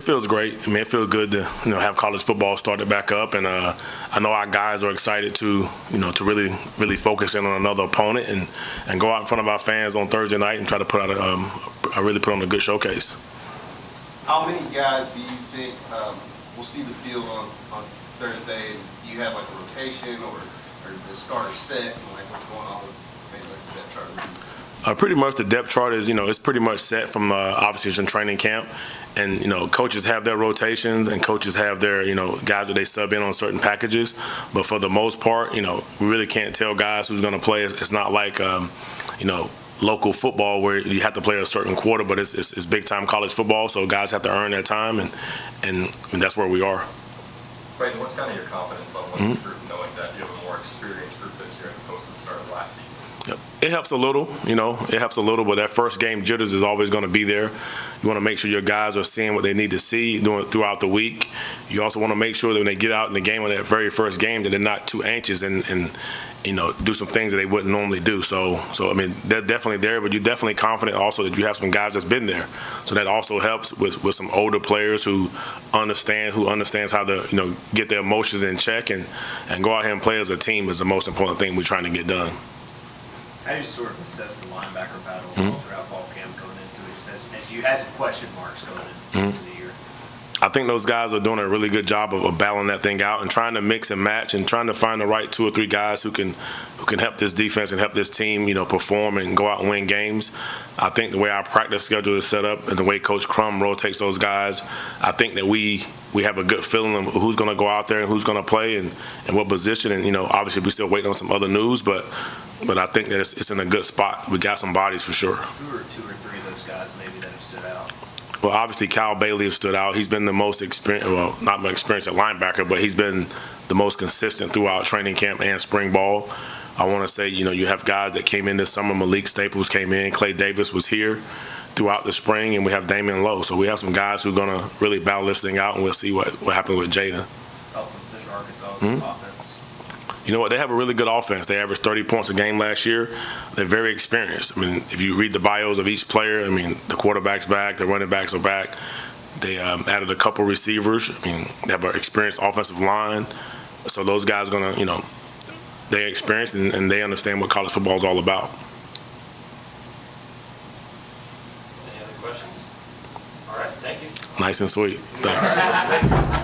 It feels great. I mean, it feels good to have college football started back up, and I know our guys are excited to to really focus in on another opponent and go out in front of our fans on Thursday night and try to put out really put on a good showcase. How many guys do you think will see the field on Thursday? Do you have like a rotation or the starter set? And like what's going on with maybe like the depth chart? Pretty much the depth chart is it's pretty much set from obviously it's in training camp, and coaches have their rotations and coaches have their guys that they sub in on certain packages, but for the most part we really can't tell guys who's going to play. It's not like local football where you have to play a certain quarter, but it's big time college football, so guys have to earn their time, and that's where we are. Clayton, what's kind of your confidence level in this group, knowing that you have a more experienced group this year as opposed to the start of last season? It helps a little, it helps a little, but that first game jitters is always going to be there. You want to make sure your guys are seeing what they need to see throughout the week. You also want to make sure that when they get out in the game on that very first game that they're not too anxious and do some things that they wouldn't normally do. So I mean, they're definitely there, but you're definitely confident also that you have some guys that's been there. So that also helps with some older players who understands how to get their emotions in check and go out here and play as a team is the most important thing we're trying to get done. How do you sort of assess the linebacker battle throughout fall camp going into it? Just as you had some question marks going into the year. I think those guys are doing a really good job of battling that thing out and trying to mix and match and trying to find the right 2 or 3 guys who can help this defense and help this team perform and go out and win games. I think the way our practice schedule is set up and the way Coach Crum rotates those guys, I think that we have a good feeling of who's going to go out there and who's going to play and what position. And obviously we're still waiting on some other news, but I think that it's in a good spot. We got some bodies for sure. Who are 2 or 3 of those guys maybe that have stood out? Well, obviously Kyle Bailey has stood out. He's been the most experienced, well, not much experienced at linebacker, but he's been the most consistent throughout training camp and spring ball. I want to say, you have guys that came in this summer. Malik Staples came in. Clay Davis was here throughout the spring, and we have Damian Lowe. So we have some guys who are going to really battle this thing out, and we'll see what happens with Jada. Thoughts on Central Arkansas's offense? You know what? They have a really good offense. They averaged 30 points a game last year. They're very experienced. I mean, if you read the bios of each player, I mean, the quarterback's back, the running backs are back. They added a couple receivers. I mean, they have an experienced offensive line. So those guys are going to, they're experienced and they understand what college football is all about. Any other questions? All right, thank you. Nice and sweet. Thanks.